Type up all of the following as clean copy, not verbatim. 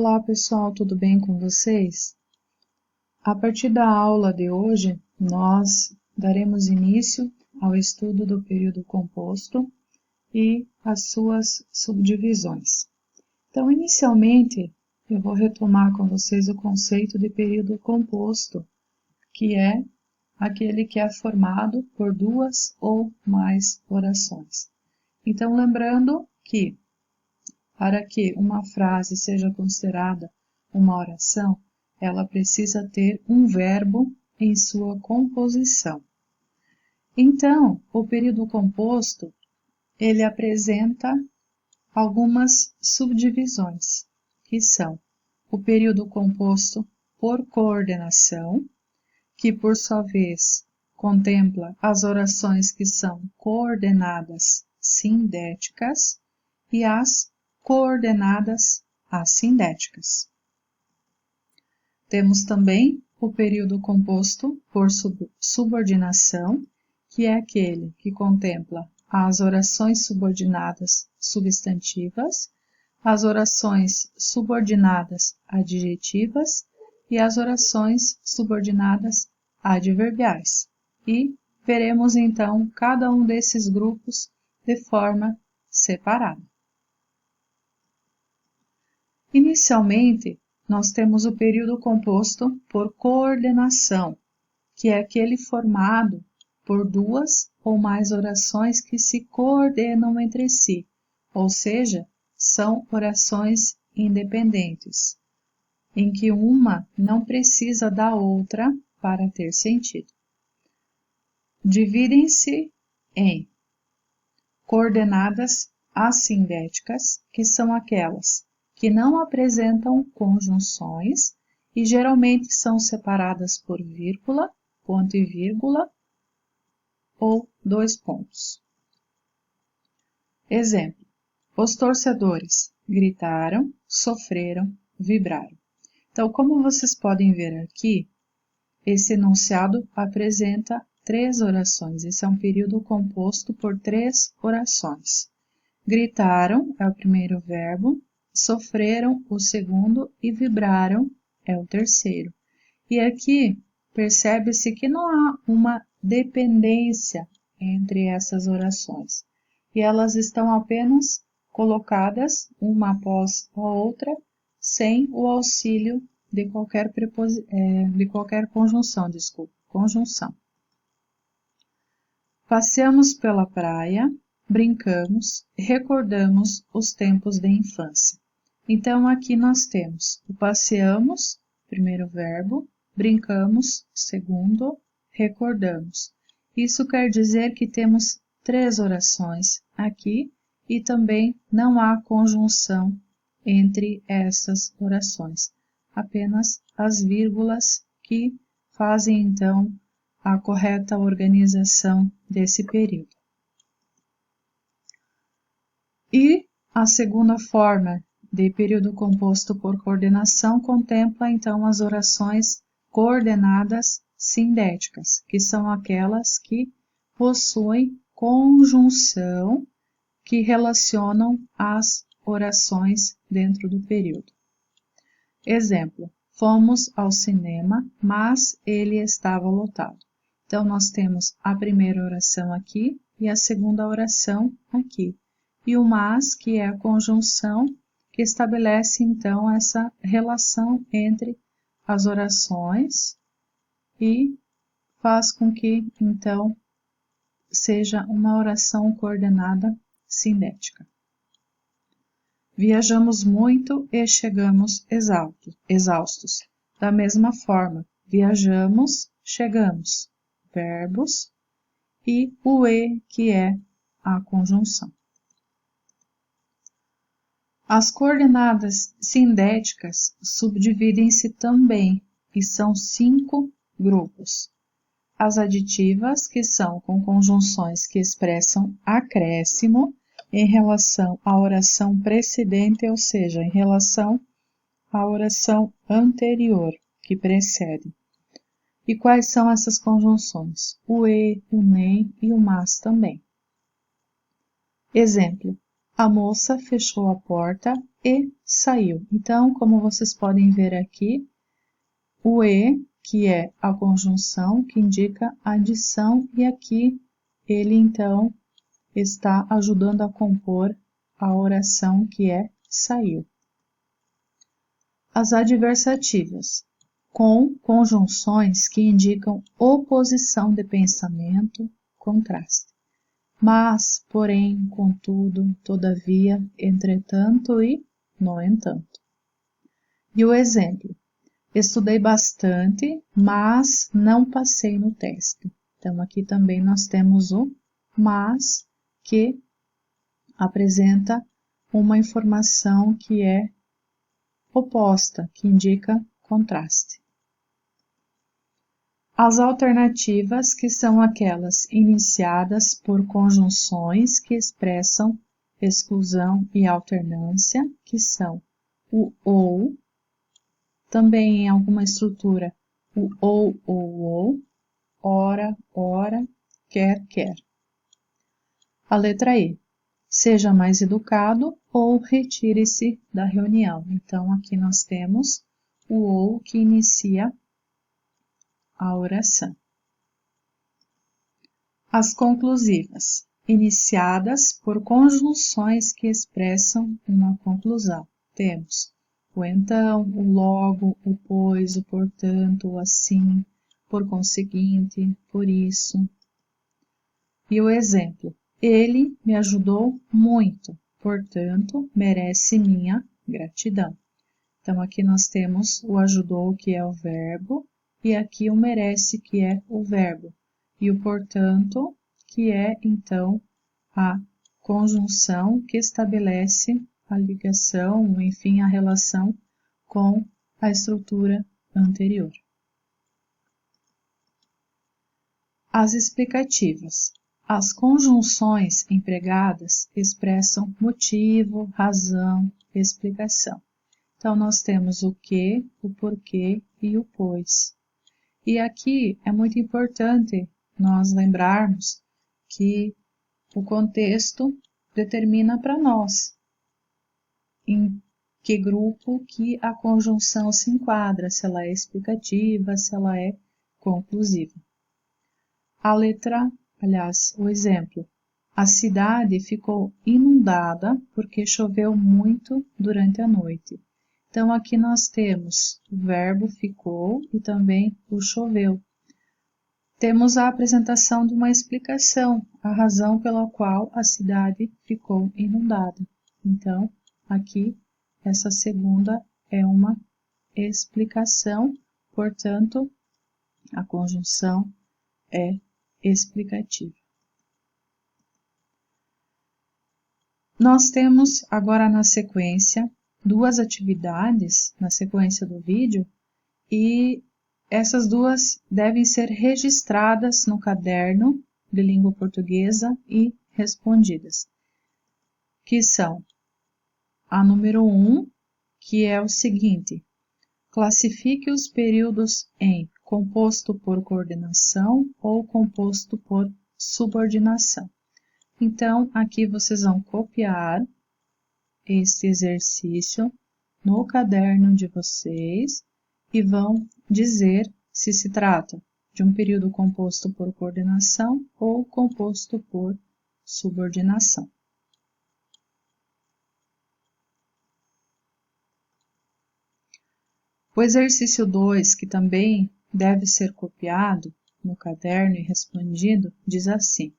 Olá pessoal, tudo bem com vocês? A partir da aula de hoje, nós daremos início ao estudo do período composto e as suas subdivisões. Então, inicialmente, eu vou retomar com vocês o conceito de período composto, que é aquele que é formado por duas ou mais orações. Então, lembrando que para que uma frase seja considerada uma oração, ela precisa ter um verbo em sua composição. Então, o período composto, ele apresenta algumas subdivisões, que são o período composto por coordenação, que por sua vez contempla as orações que são coordenadas sindéticas e as coordenadas assindéticas. Temos também o período composto por subordinação, que é aquele que contempla as orações subordinadas substantivas, as orações subordinadas adjetivas e as orações subordinadas adverbiais. E veremos então cada um desses grupos de forma separada. Inicialmente, nós temos o período composto por coordenação, que é aquele formado por duas ou mais orações que se coordenam entre si, ou seja, são orações independentes, em que uma não precisa da outra para ter sentido. Dividem-se em coordenadas assindéticas, que são aquelas que não apresentam conjunções e geralmente são separadas por vírgula, ponto e vírgula ou dois pontos. Exemplo: os torcedores gritaram, sofreram, vibraram. Então, como vocês podem ver aqui, esse enunciado apresenta três orações. Esse é um período composto por três orações. Gritaram é o primeiro verbo, sofreram o segundo e vibraram é o terceiro. E aqui percebe-se que não há uma dependência entre essas orações. E elas estão apenas colocadas uma após a outra, sem o auxílio de qualquer conjunção. Passeamos pela praia, brincamos, recordamos os tempos de infância. Então, aqui nós temos o passeamos, primeiro verbo, brincamos, segundo, recordamos. Isso quer dizer que temos três orações aqui e também não há conjunção entre essas orações, apenas as vírgulas que fazem então a correta organização desse período. E a segunda forma de período composto por coordenação contempla então as orações coordenadas sindéticas, que são aquelas que possuem conjunção que relacionam as orações dentro do período. Exemplo: fomos ao cinema, mas ele estava lotado. Então, nós temos a primeira oração aqui e a segunda oração aqui. E o mas, que é a conjunção que estabelece, então, essa relação entre as orações e faz com que, então, seja uma oração coordenada sindética. Viajamos muito e chegamos exaustos. Da mesma forma, viajamos, chegamos. Verbos e o e, que é a conjunção. As coordenadas sindéticas subdividem-se também e são 5 grupos. As aditivas, que são com conjunções que expressam acréscimo em relação à oração precedente, ou seja, em relação à oração anterior que precede. E quais são essas conjunções? O e, o nem e o mas também. Exemplo: A moça fechou a porta e saiu. Então, como vocês podem ver aqui, o e, que é a conjunção, que indica adição, e aqui ele, então, está ajudando a compor a oração que é saiu. As adversativas, com conjunções que indicam oposição de pensamento, contraste. Mas, porém, contudo, todavia, entretanto e no entanto. E o exemplo: estudei bastante, mas não passei no teste. Então, aqui também nós temos o mas, que apresenta uma informação que é oposta, que indica contraste. As alternativas, que são aquelas iniciadas por conjunções que expressam exclusão e alternância, que são o ou, também em alguma estrutura o ou, ora, ora, quer, quer. A letra E, seja mais educado ou retire-se da reunião. Então, aqui nós temos o ou que inicia a oração. As conclusivas, iniciadas por conjunções que expressam uma conclusão. Temos o então, o logo, o pois, o portanto, o assim, por conseguinte, por isso. E o exemplo: ele me ajudou muito, portanto, merece minha gratidão. Então, aqui nós temos o ajudou, que é o verbo, e aqui o merece, que é o verbo. E o portanto, que é, então, a conjunção que estabelece a ligação, enfim, a relação com a estrutura anterior. As explicativas. As conjunções empregadas expressam motivo, razão, explicação. Então, nós temos o que, o porquê e o pois. E aqui é muito importante nós lembrarmos que o contexto determina para nós em que grupo que a conjunção se enquadra, se ela é explicativa, se ela é conclusiva. A letra, aliás, o exemplo: a cidade ficou inundada porque choveu muito durante a noite. Então, aqui nós temos o verbo ficou e também o choveu. Temos a apresentação de uma explicação, a razão pela qual a cidade ficou inundada. Então, aqui, essa segunda é uma explicação, portanto, a conjunção é explicativa. Nós temos agora na sequência duas atividades na sequência do vídeo e essas duas devem ser registradas no caderno de língua portuguesa e respondidas, que são a número 1, que é o seguinte: classifique os períodos em composto por coordenação ou composto por subordinação. Então, aqui vocês vão copiar este exercício no caderno de vocês e vão dizer se se trata de um período composto por coordenação ou composto por subordinação. O exercício 2, que também deve ser copiado no caderno e respondido, diz assim: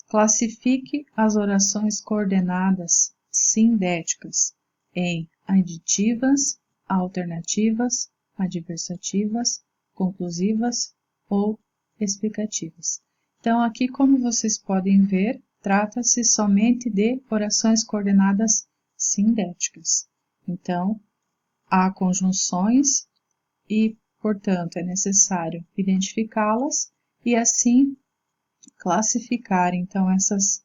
classifique as orações coordenadas sindéticas em aditivas, alternativas, adversativas, conclusivas ou explicativas. Então, aqui, como vocês podem ver, trata-se somente de orações coordenadas sindéticas. Então, há conjunções e, portanto, é necessário identificá-las e, assim, classificar, então, essas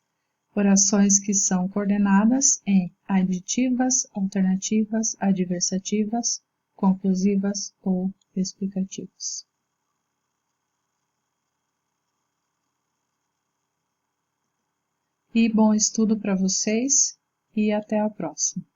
orações que são coordenadas em aditivas, alternativas, adversativas, conclusivas ou explicativas. E bom estudo para vocês. e até a próxima.